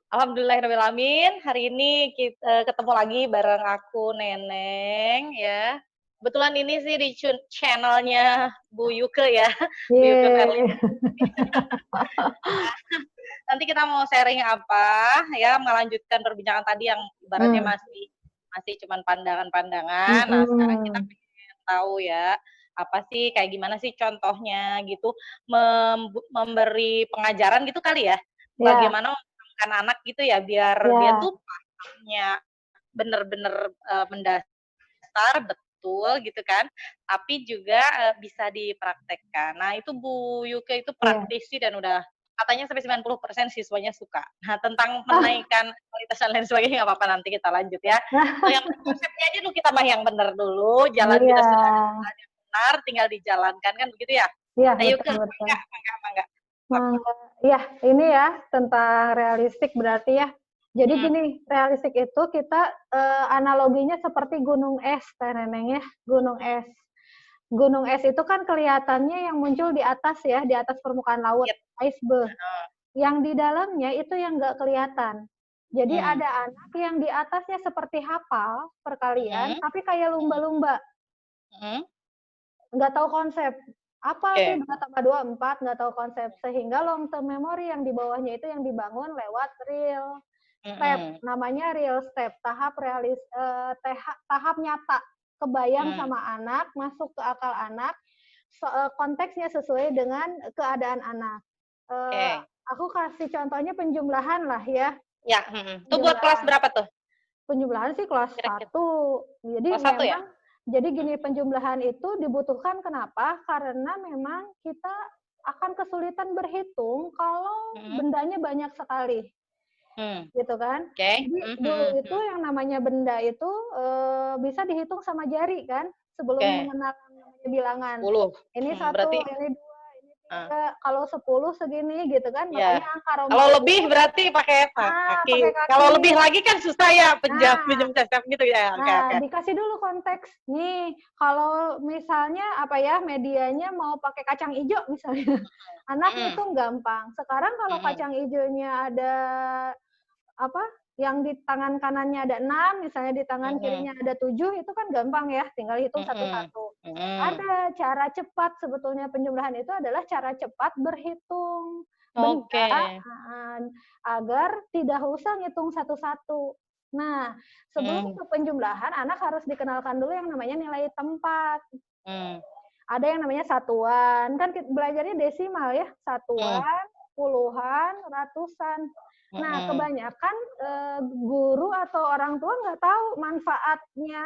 Alhamdulillahirobbilalamin. Hari ini ketemu lagi bareng aku Neneng ya. Kebetulan ini sih di channelnya Bu Yuke ya, Bu Yuke Verly. Yeay. Nanti kita mau sharing apa ya, melanjutkan perbincangan tadi yang ibaratnya Hmm. masih cuman pandangan-pandangan. Nah, sekarang kita Mm-mm. pengen tahu ya, apa sih kayak gimana sih contohnya gitu, memberi pengajaran gitu kali ya. Ya, Bagaimana memperlakukan anak gitu ya biar dia ya, tuh pahamnya bener-bener mendasar betul gitu kan, tapi juga bisa dipraktekkan. Nah, itu Bu Yuke itu ya. praktisi dan udah katanya sampai 90% siswanya suka. Nah, tentang Ah, menaikkan kualitas dan lain sebagainya nggak apa-apa nanti kita lanjut ya. Tuh yang konsepnya aja dulu kita mah yang benar dulu, jalan iya, kita sudah ada jalan yang benar, tinggal dijalankan kan begitu ya. iya Ayo betul ke betul. mangga, mangga, mangga. Mangga. Ya, ini ya tentang realistik berarti ya. Jadi Hmm, gini, realistik itu kita analoginya seperti gunung es, Teh Neneng ya, gunung es. Gunung es itu kan kelihatannya yang muncul di atas ya, di atas permukaan laut, iya. iceberg. Yang di dalamnya itu yang nggak kelihatan. Jadi Hmm, ada anak yang di atasnya seperti hafal perkalian, hmm, tapi kayak lumba-lumba, hmm. nggak tahu konsep. Apa sih Oke. 2 tambah 2, 4, nggak tahu konsep. Sehingga long term memory yang di bawahnya itu yang dibangun lewat real step. Hmm, Namanya real step, tahap nyata. Kebayang hmm. sama anak, masuk ke akal anak, konteksnya sesuai dengan keadaan anak. Eh, Oke. aku kasih contohnya penjumlahan lah ya. Ya, itu buat kelas Penjumlahan. berapa tuh Penjumlahan sih kelas kira-kira? 1. Jadi Kelas satu ya? memang jadi Mhm, gini, penjumlahan itu dibutuhkan kenapa? Karena memang kita akan kesulitan berhitung kalau mhm, bendanya banyak sekali, mmm, gitu kan. oke, Jadi mhm dulu mhm itu mhm, yang namanya benda itu bisa dihitung sama jari kan, sebelum oke, mengenal namanya bilangan. 10, Ini berarti satu, ini dua, ini heeh, tiga, kalau 10 segini gitu kan. iya. Makanya angka Kalau Romawi lebih itu berarti pakai pakai kaki, kalau kaki. lebih lagi kan susah ya Nah, pinjam sesep gitu ya, oke Nah, oke. dikasih dulu konteks. Nih, kalau misalnya apa ya, medianya mau pakai kacang ijo misalnya, anak Mhm ngitung gampang. Sekarang kalau mhm kacang ijonya ada apa, yang di tangan kanannya ada 6, misalnya di tangan mhm kirinya ada 7, itu kan gampang ya, tinggal hitung mhm satu-satu. mhm. Ada cara cepat sebetulnya penjumlahan itu adalah cara cepat berhitung benda Oke, agar tidak usah ngitung satu-satu. Nah, sebelum mmm, ke penjumlahan, anak harus dikenalkan dulu yang namanya nilai tempat. mmm, Ada yang namanya satuan, kan belajarnya desimal ya, mmm, satuan, puluhan, ratusan. Nah, mhm, kebanyakan guru atau orang tua nggak tahu manfaatnya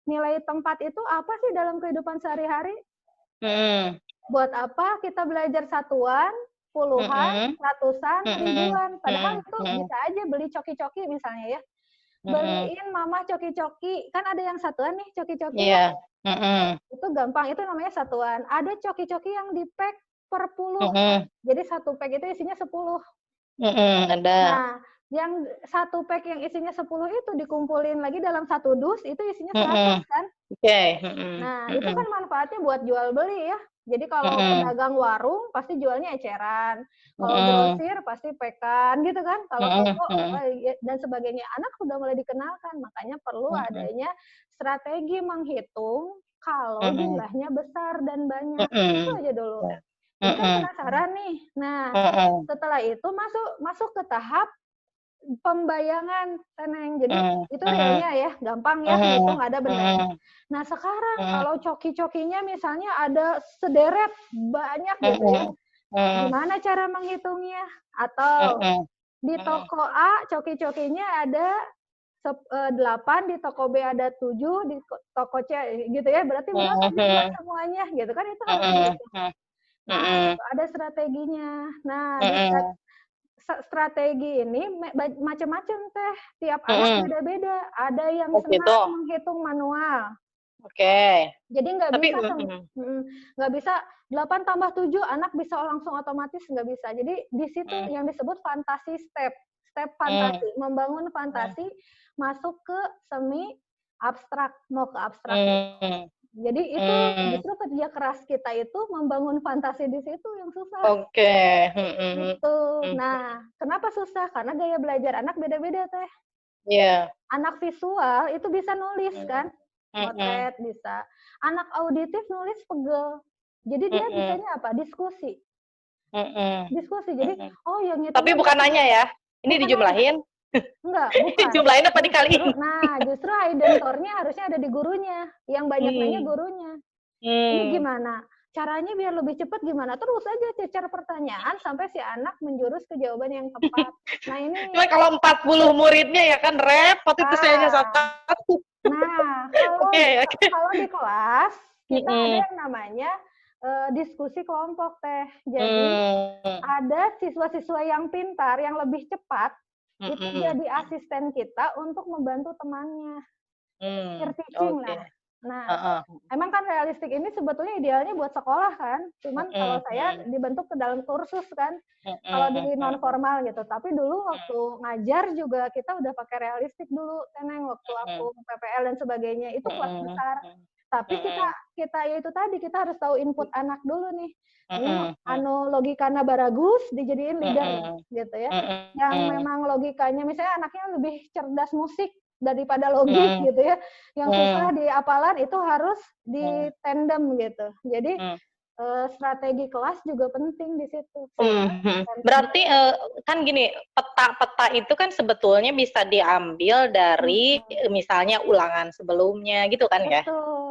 nilai tempat itu apa sih dalam kehidupan sehari-hari. mhm, Buat apa kita belajar satuan, puluhan, mhm, ratusan, mhm, ribuan. Padahal mhm, itu mhm, bisa aja beli coki-coki misalnya ya. mhm, Beliin mama coki-coki, kan ada yang satuan nih coki-coki ya, iya, mhm, itu gampang, itu namanya satuan. Ada coki-coki yang di-pack per puluh. mhm. Jadi satu pack itu isinya 10. Mhm, ada. Nah, yang satu pack yang isinya 10 itu dikumpulin lagi dalam satu dus, itu isinya 100 Mhm. kan. Oke, mhm Nah, itu kan mhm manfaatnya buat jual beli ya. Jadi kalau mhm pedagang warung pasti jualnya eceran, kalau mhm grosir pasti pekan gitu kan, kalau mhm toko mhm dan sebagainya. Anak sudah mulai dikenalkan, makanya perlu mhm adanya strategi menghitung kalau mhm jumlahnya besar dan banyak. Itu mhm. aja dulu. Ya. Jadi kan Mhm penasaran nih. Nah, mhm setelah itu masuk masuk ke tahap pembayangan, Teneng. Jadi mhm itu mhm realnya ya, gampang ya mhm ngitung ada bendanya. mhm Nah sekarang mhm kalau coki-cokinya misalnya ada sederet banyak gitu ya, mhm mhm gimana cara menghitungnya? Atau mhm di mhm toko A coki-cokinya ada 8, di toko B ada 7, di toko C gitu ya, berarti berapa jumlah mhm semuanya gitu kan, itu harus mhm dihitung. mhm Nah, mhm itu ada strateginya. Nah, di mhm strategi ini macam-macam Teh, tiap anak mhm. beda-beda. Ada yang Oh gitu? senang menghitung manual. Oke. Jadi nggak Tapi bisa nggak bisa 8 tambah 7 anak bisa langsung otomatis, nggak bisa. Jadi di situ mhm yang disebut fantasi step, step mhm fantasi, membangun mhm fantasi masuk ke semi abstrak, mau ke abstrak gitu. mhm Jadi itu Hmm. justru kerja keras kita itu membangun fantasi di situ yang susah. Oke. Hmm. Gitu. Hmm. Nah, kenapa susah? Karena gaya belajar anak beda-beda, Teh. Iya. Anak visual itu bisa nulis Hmm. kan, Hmm. ngotet bisa. Anak auditif nulis pegel. Jadi dia Hmm. bisanya apa? Diskusi. Hmm. Diskusi. Jadi, Hmm. oh yang Tapi ngitungnya bukan berapa nanya ya. Ini bukan nanya. dijumlahin. Enggak, bukan. Jumlahin apa Justru, dikaliin? nah justru hidden core-nya harusnya ada di gurunya. Yang banyak nanya Hmm. gurunya. Ini Hmm. gimana? Caranya biar lebih cepat gimana? Terus aja cecer pertanyaan sampai si anak menjurus ke jawaban yang tepat. Nah ini, Cuma kalau 40 muridnya ya kan repot itu saya hanya ah, satu. nah Oke, oke. kalau di kelas kita ada Hmm. yang namanya diskusi kelompok Teh. Jadi Hmm. ada siswa-siswa yang pintar, yang lebih cepat, itu Hmm. jadi asisten kita untuk membantu temannya. Hmm. Peer teaching Oke. lah. Nah, Heeh. emang kan realistik ini sebetulnya idealnya buat sekolah kan, cuman kalau saya Hmm. dibentuk ke dalam kursus kan, kalau di non Hmm. formal gitu. Tapi dulu waktu ngajar juga kita udah pakai realistik dulu, Teneng, waktu aku PPL dan sebagainya itu kelas Hmm. besar. Tapi kita Hmm. kita ya itu tadi kita harus tahu input anak dulu nih. Ini Hmm. anu logikanya bagus dijadiin leader Hmm. gitu ya. Yang Hmm. memang logikanya misalnya anaknya lebih cerdas musik daripada logik Hmm. gitu ya. Yang susah Hmm. di hafalan itu harus di Hmm. tandem gitu. Jadi Hmm. strategi kelas juga penting di situ. Berarti kan gini, peta-peta itu kan sebetulnya bisa diambil dari misalnya ulangan sebelumnya gitu kan ya? Betul.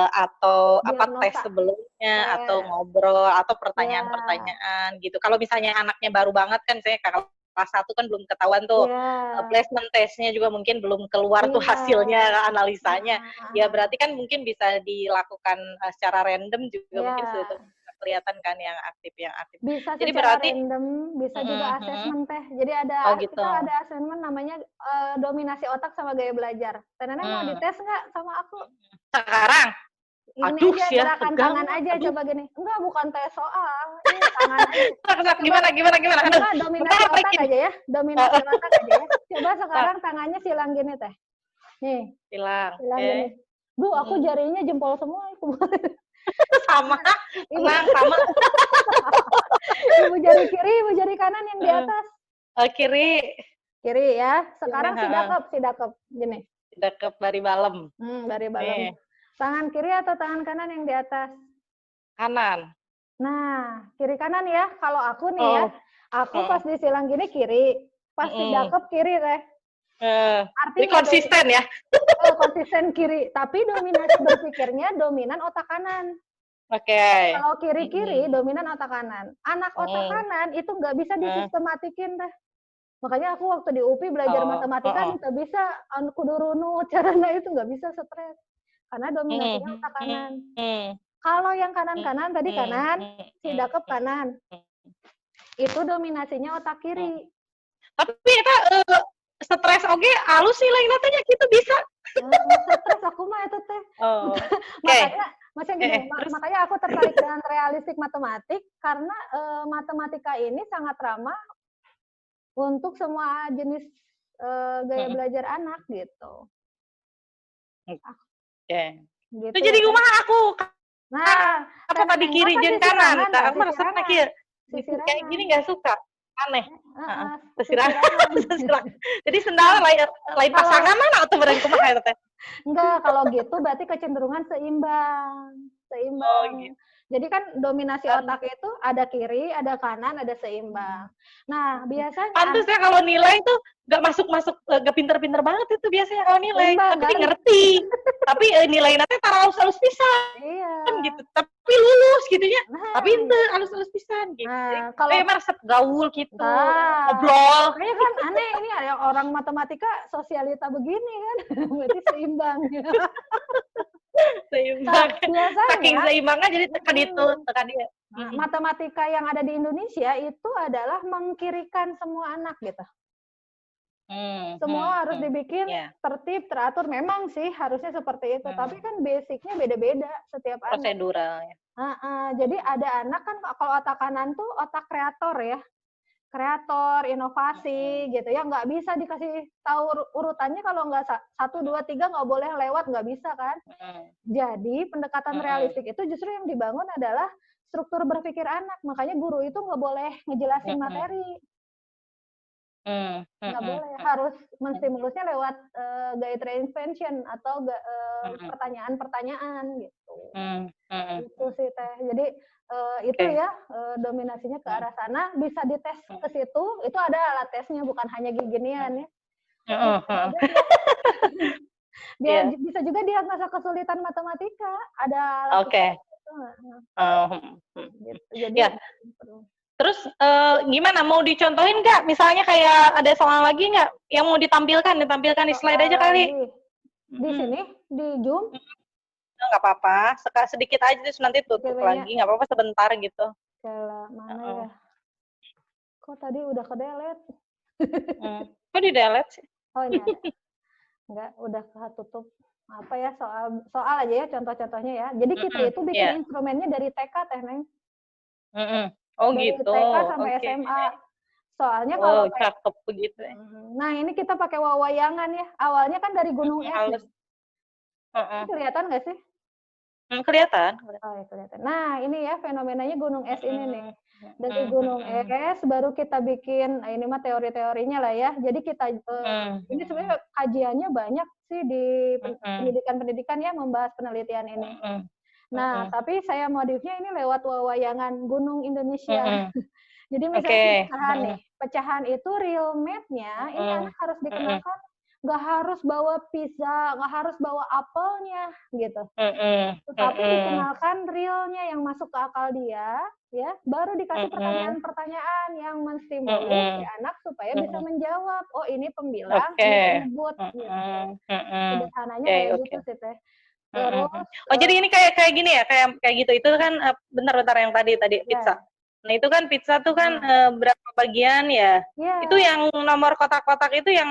Atau apa tes Diagnosa. sebelumnya atau Tes. ngobrol atau Ya. pertanyaan-pertanyaan gitu. Kalau misalnya anaknya baru banget kan saya kalau kelas 1 kan belum ketahuan tuh Ya. placement testnya juga mungkin belum keluar tuh Iya. hasilnya analisanya. Ya Nah. berarti kan mungkin bisa dilakukan secara random juga mungkin Ya. sudah kelihatan kan yang aktif. Bisa Jadi secara berarti random, bisa juga asesmen Teh. Jadi oh gitu. kita ada asesmen namanya dominasi otak sama gaya belajar. Teh Neneng mau Hmm. dites nggak sama aku? Sekarang, Ini aduh aja sih ya gerakan tegang, tangan aja aduh. coba gini. Enggak, bukan tes soal. Ini tangan aja. Coba Gimana? Aduh, coba dominasi bentar, otak breaking. aja ya. Dominasi otak aja ya. Coba sekarang tangannya silang gini Teh. Nih, Hilang. silang gini. Bu, aku jarinya jempol semua. Sama, tenang, sama. Ibu jari kiri, ibu jari kanan yang di atas. Kiri. Kiri ya. Sekarang si dakep. Gini. Dekep dari balem. Dari balem. Tangan kiri atau tangan kanan yang di atas? Kanan. Nah, kiri kanan ya. Kalau aku nih ya, aku pas disilang gini kiri, pas dakep kiri Teh. Jadi konsisten ya? Konsisten kiri, tapi dominasi berpikirnya dominan otak kanan. Oke. Kalau kiri-kiri dominan otak kanan. Anak otak kanan itu nggak bisa disistematikin Teh. Makanya aku waktu di UPI belajar matematika nggak bisa kudu runut caranya itu nggak bisa stres karena dominasinya otak kanan. Kalau yang kanan-kanan tadi kanan, si dakep kanan. Itu dominasinya otak kiri. Tapi kita stres oke halus sih lain tanya gitu bisa. Stres aku mah itu Teh. Makanya aku tertarik dengan realistik matematik karena matematika ini sangat ramah untuk semua jenis gaya belajar anak gitu. Oke. Gitu itu jadi ya, rumah aku. Nah, apa tadi kiri jen kanan? Aku merasa kayak kayak gini nggak suka. Aneh. Sisirangan. Jadi sendal lain pasangan mana atau bareng kumaha teh? Enggak, kalau gitu berarti kecenderungan seimbang. Oh, gitu. Jadi kan dominasi otak itu ada kiri, ada kanan, ada seimbang. Nah, biasanya pantes ya kalau nilai itu nggak masuk nggak pinter-pinter banget itu biasanya kalau nilai. Seimbang, tapi kan? ngerti. Tapi nilai nanti halus pisan. Iya. Gitu. Tapi lulus gitu ya. Tapi ente halus pisan gitu. Nah, kalau merasa gaul gitu. Ngobrol. Kayaknya kan aneh ini ya orang matematika sosialita begini kan. Berarti seimbang. Seimbang. Biasanya saking seimbangnya jadi tekan dia. Matematika yang ada di Indonesia itu adalah mengkirikan semua anak gitu. Semua harus dibikin tertib, teratur. Memang sih harusnya seperti itu. Tapi kan basicnya beda-beda setiap anak. Prosedural ya. Jadi ada anak kan kalau otak kanan tuh otak kreator ya. kreator, inovasi gitu ya, nggak bisa dikasih tahu urutannya kalau nggak 1, 2, 3 nggak boleh lewat, nggak bisa kan. Jadi pendekatan realistik itu justru yang dibangun adalah struktur berpikir anak, makanya guru itu nggak boleh ngejelasin materi. Nggak boleh, harus menstimulusnya lewat guide reinvention atau pertanyaan-pertanyaan gitu. Itu sih Teh. Jadi itu ya dominasinya ke arah sana, bisa dites ke situ, itu ada alat tesnya bukan hanya ginian ya. Dia bisa juga diagnosa kesulitan matematika, ada alat itu. Gitu. Jadi terus gimana, mau dicontohin nggak? Misalnya kayak ada soal lagi nggak yang mau ditampilkan di slide aja kali. Di sini, di Zoom. Nggak apa-apa, sedikit aja terus nanti tutup lagi, nggak apa-apa sebentar gitu. Mana ya? Kok tadi udah ke-delete? Kok di-delete sih? Oh ini ada. Enggak, udah ketutup. Apa ya, soal aja ya, contoh-contohnya ya. Jadi kita itu bikin instrumennya dari TK Teh Neng. Oh dari gitu. TK sampai SMA. Soalnya kalau cakep begitu. Nah, ini kita pakai wawayangan ya. Awalnya kan dari Gunung Es. Kelihatan nggak sih? Kelihatan. Oh, ya, kelihatan. Nah, ini ya fenomenanya Gunung Es ini nih. Dari Gunung Es baru kita bikin, ini mah teori-teorinya lah ya. Jadi kita ini sebenarnya kajiannya banyak sih di pendidikan-pendidikan ya membahas penelitian ini. Nah, tapi saya modifnya ini lewat wawayangan Gunung Indonesia. Jadi misalnya pecahan itu real map-nya ini anak harus dikenalkan, nggak harus bawa pizza, nggak harus bawa apelnya gitu. Tetapi dikenalkan realnya yang masuk ke akal dia, ya, baru dikasih pertanyaan-pertanyaan yang menstimulus si anak supaya bisa menjawab. Oh, ini pembilang, ini penyebut. Gitu. Sederhananya kayak gitu sih Teh. Terus, jadi ini kayak gini ya, kayak gitu. Itu kan bentar yang tadi pizza. Nah itu kan pizza tuh kan berapa bagian ya? Itu yang nomor kotak-kotak itu yang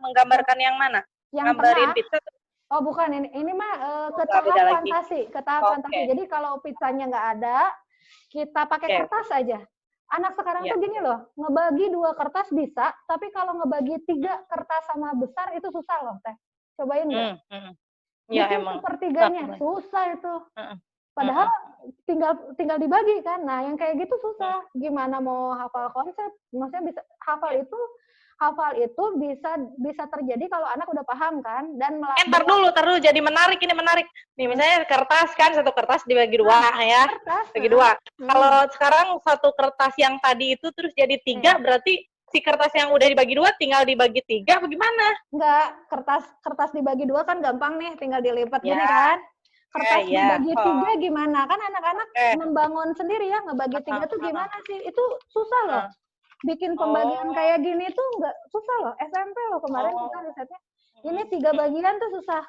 menggambarkan yang mana? Yang gambarin pizza tuh. Oh bukan, ini mah ke tahap fantasi, fantasi. Jadi kalau pizzanya nggak ada, kita pakai kertas aja. Anak sekarang tuh gini loh, ngebagi 2 kertas bisa, tapi kalau ngebagi 3 kertas sama besar itu susah loh Teh. Cobain nggak? Ya emang. Sepertiganya susah itu. Padahal tinggal dibagi kan. Nah, yang kayak gitu susah. Gimana mau hafal konsep? Maksudnya bisa hafal itu bisa terjadi kalau anak udah paham kan dan ntar dulu jadi menarik. Nih misalnya kertas kan, satu kertas dibagi 2 ya. Bagi 2. Kalau sekarang satu kertas yang tadi itu terus jadi 3 berarti si kertas yang udah dibagi 2 tinggal dibagi 3 bagaimana? Enggak, kertas dibagi 2 kan gampang nih, tinggal dilipat gini kan. Kertas dibagi 3 gimana? Kan anak-anak membangun sendiri ya, ngebagi 3 tuh gimana sih? Itu susah loh. Bikin pembagian kayak gini tuh enggak susah loh. SMP loh kemarin kita risetnya. Ini 3 bagian tuh susah.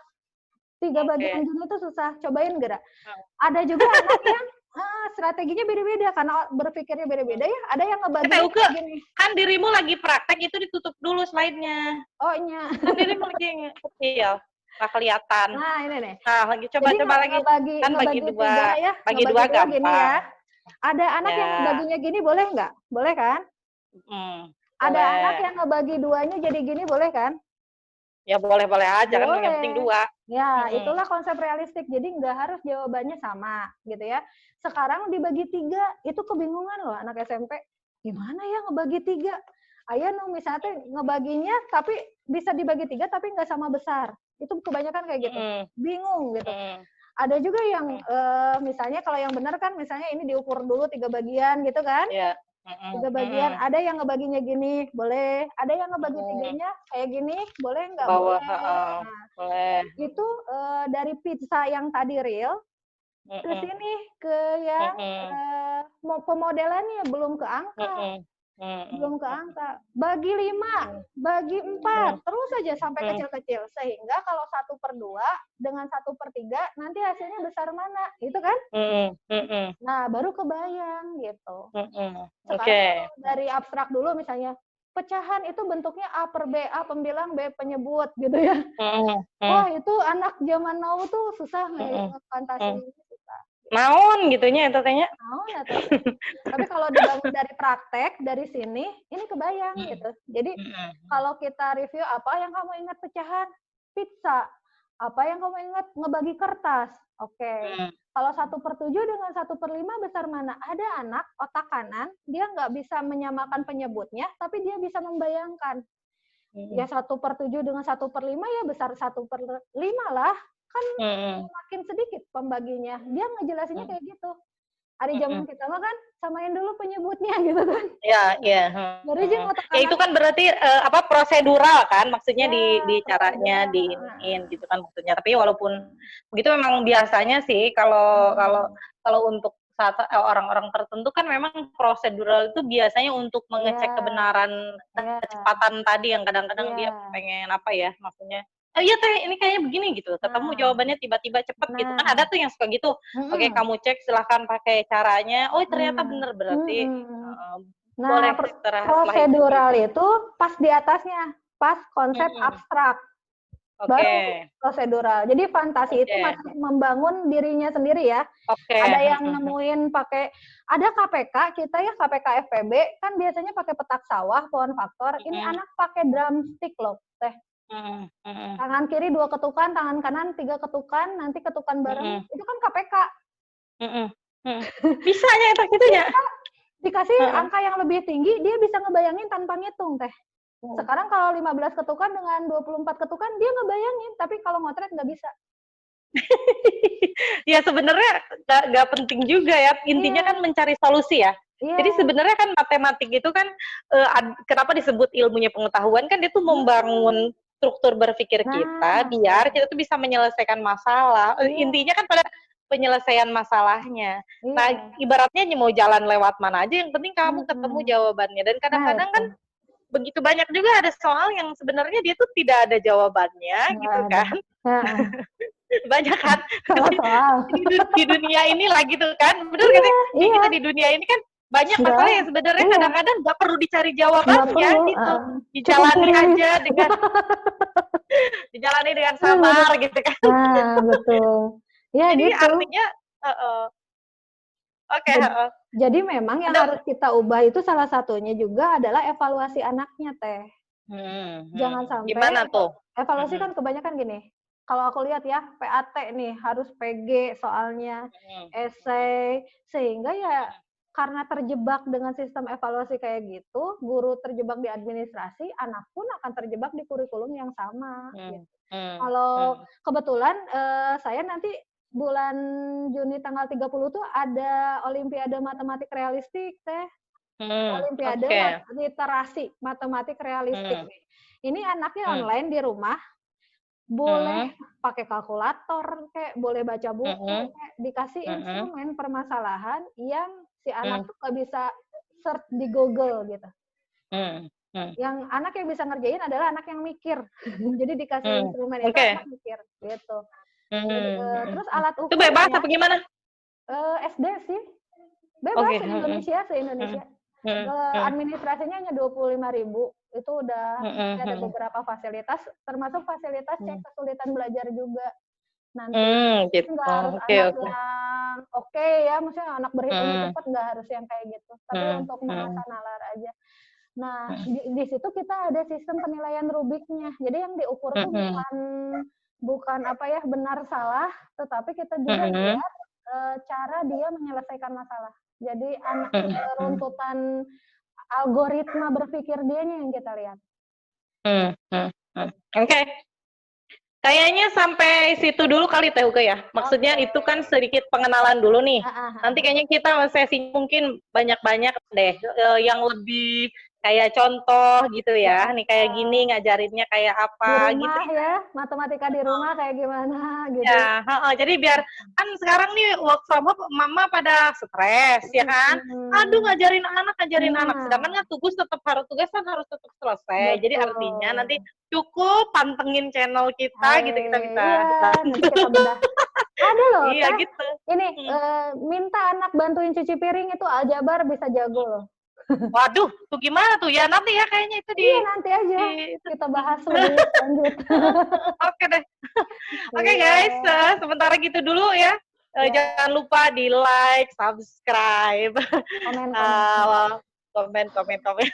3 bagian gini tuh susah. Cobain gerak. Ada juga anak yang strateginya beda-beda karena berpikirnya beda-beda ya. Ada yang ngebagi gini. Kan dirimu lagi praktek itu ditutup dulu slide-nya. Oh iya. Kan dirimu lagi kecil. Nggak kelihatan. Nah ini nih. Nah lagi coba lagi. Kan bagi 2. Ya. Bagi 2 gampang. Gini ya. Ada anak yang ngebaginya gini boleh nggak? Boleh kan? Ada anak yang ngebagi 2-nya jadi gini boleh kan? Ya boleh-boleh aja kan, yang penting 2. Ya, itulah konsep realistik. Jadi nggak harus jawabannya sama, gitu ya. Sekarang dibagi 3, itu kebingungan loh anak SMP. Gimana ya ngebagi 3? Ayo misalnya ngebaginya tapi bisa dibagi 3 tapi nggak sama besar. Itu kebanyakan kayak gitu. Bingung gitu. Ada juga yang misalnya kalau yang benar kan misalnya ini diukur dulu 3 bagian gitu kan? 3 bagian, ada yang ngebaginya gini, boleh. Ada yang ngebagi 3-nya kayak gini, boleh nggak? Boleh. Boleh. Itu dari pizza yang tadi real, ke sini, ke yang pemodelannya belum ke angka. Belum ke angka. Bagi 5, bagi 4, terus aja sampai kecil-kecil. Sehingga kalau 1/2 dengan 1/3, nanti hasilnya besar mana, gitu kan? Nah, baru kebayang, gitu. Sekarang dari abstrak dulu misalnya, pecahan itu bentuknya A per B, A pembilang, B penyebut, gitu ya. Wah, itu anak zaman now tuh susah fantasi susah. naon gitunya itu tanya. Naon atau tapi kalau dibangun dari praktek dari sini ini kebayang gitu. Jadi kalau kita review apa yang kamu ingat pecahan pizza, apa yang kamu ingat ngebagi kertas. Oke. Kalau 1/7 dengan 1/5 besar mana? Ada anak otak kanan dia nggak bisa menyamakan penyebutnya tapi dia bisa membayangkan. Ya 1/7 dengan 1/5 ya besar 1/5 lah. Kan makin sedikit pembaginya. Dia ngejelasinnya kayak gitu. Hari zaman kita mah kan samain dulu penyebutnya gitu kan. Iya, iya. Ya itu kan berarti apa prosedural kan maksudnya Ya, di caranya diinin gitu kan maksudnya. Tapi walaupun begitu memang biasanya sih kalau untuk orang-orang tertentu kan memang prosedural itu biasanya untuk mengecek kebenaran kecepatan tadi yang kadang-kadang dia pengen apa ya maksudnya. Oh iya teh ini kayaknya begini gitu, ketemu jawabannya tiba-tiba cepet gitu kan ada tuh yang suka gitu. Oke kamu cek silahkan pakai caranya. Oh ternyata bener berarti boleh prosedural itu pas di atasnya, pas konsep abstrak. Baru prosedural. Jadi fantasi itu masih membangun dirinya sendiri ya. Ada yang nemuin pakai, ada KPK, kita ya KPK FPB, kan biasanya pakai petak sawah, pohon faktor. Ini anak pakai drumstick loh, teh. Tangan kiri 2 ketukan, tangan kanan 3 ketukan, nanti ketukan bareng. Itu kan KPK. Bisanya itu gitu ya. Dikasih angka yang lebih tinggi, dia bisa ngebayangin tanpa ngitung, teh. Sekarang kalau 15 ketukan dengan 24 ketukan, dia ngebayangin. Tapi kalau ngotret nggak bisa. Ya sebenarnya nggak penting juga ya. Intinya kan mencari solusi ya. Jadi sebenarnya kan matematik itu kan, kenapa disebut ilmunya pengetahuan, kan dia tuh membangun struktur berpikir kita, biar kita tuh bisa menyelesaikan masalah. Intinya kan pada penyelesaian masalahnya. Nah, ibaratnya mau jalan lewat mana aja, yang penting kamu ketemu jawabannya. Dan kadang-kadang kan begitu banyak juga ada soal yang sebenarnya dia tuh tidak ada jawabannya, gitu kan. Banyak kan. Di dunia ini lah gitu kan. Bener kan sih? Kita di dunia ini kan banyak masalah yang sebenarnya kadang-kadang nggak perlu dicari jawabannya gitu. Dijalani aja dengan dijalani dengan sabar gitu kan. Betul. Ya, jadi gitu. artinya jadi memang yang harus kita ubah itu salah satunya juga adalah evaluasi anaknya, Teh. Jangan sampai gimana tuh? Evaluasi kan kebanyakan gini. Kalau aku lihat ya, PAT nih harus PG soalnya, esai, sehingga ya karena terjebak dengan sistem evaluasi kayak gitu, guru terjebak di administrasi, anak pun akan terjebak di kurikulum yang sama. Gitu. Kalau kebetulan saya nanti bulan Juni tanggal 30 tuh ada Olimpiade Matematik Realistik, Teh. Olimpiade literasi matematik realistik. Ini anaknya online di rumah, boleh pakai kalkulator, kayak boleh baca buku, kayak dikasih instrumen permasalahan yang si anak tuh nggak bisa search di Google gitu. Yang anak yang bisa ngerjain adalah anak yang mikir. Jadi dikasih instrumen itu anak mikir gitu. Terus alat ukurnya. Itu bebas apa gimana? SD sih. Bebas se-Indonesia. Administrasinya hanya 25.000. Itu udah ada beberapa fasilitas, termasuk fasilitas cek kesulitan belajar juga. Nanti gitu. nggak harus anak yang ya, maksudnya anak berhitung cepat nggak harus yang kayak gitu. Tapi untuk mengasah nalar aja. Nah, di situ kita ada sistem penilaian Rubiknya. Jadi yang diukur itu bukan apa ya benar salah, tetapi kita juga lihat cara dia menyelesaikan masalah. Jadi anak runtutan algoritma berpikir dianya yang kita lihat. Oke. Kayaknya sampai situ dulu kali Teh Uke ya. Maksudnya itu kan sedikit pengenalan dulu nih. Nanti kayaknya kita sesi mungkin banyak-banyak deh yang lebih kayak contoh gitu ya. Nih kayak gini ngajarinnya kayak apa di rumah gitu ya. Matematika di rumah kayak gimana gitu. Ya, jadi biar kan sekarang nih work from home mama pada stres ya kan. Aduh ngajarin anak. Sedangkan kan tugas kan harus tetap selesai. Betul. Jadi artinya nanti cukup pantengin channel kita gitu kita bisa. Nanti kita bedah. Ada loh. Iya gitu. Ini minta anak bantuin cuci piring itu aljabar bisa jago loh. Waduh, tuh gimana tuh? Ya nanti ya kayaknya itu nanti aja kita bahas lebih lanjut. Oke deh. Oke guys, sementara gitu dulu ya. Jangan lupa di like, subscribe, Komen. komen.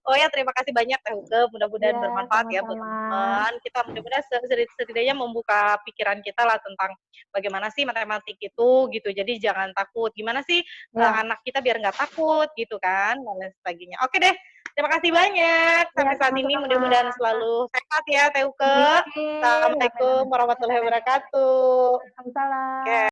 Oh ya, terima kasih banyak Teh Uke. Mudah-mudahan Ya, bermanfaat ya buat sama-sama. teman-teman. Kita mudah-mudahan setidaknya membuka pikiran kita lah tentang bagaimana sih matematik itu gitu. Jadi jangan takut. Gimana sih anak kita biar nggak takut gitu kan dan lain sebagainya. Oke deh. Terima kasih banyak. Sampai saat ini mudah-mudahan selalu sehat ya Teh Uke. Assalamualaikum warahmatullahi wabarakatuh. Waalaikumsalam. Oke.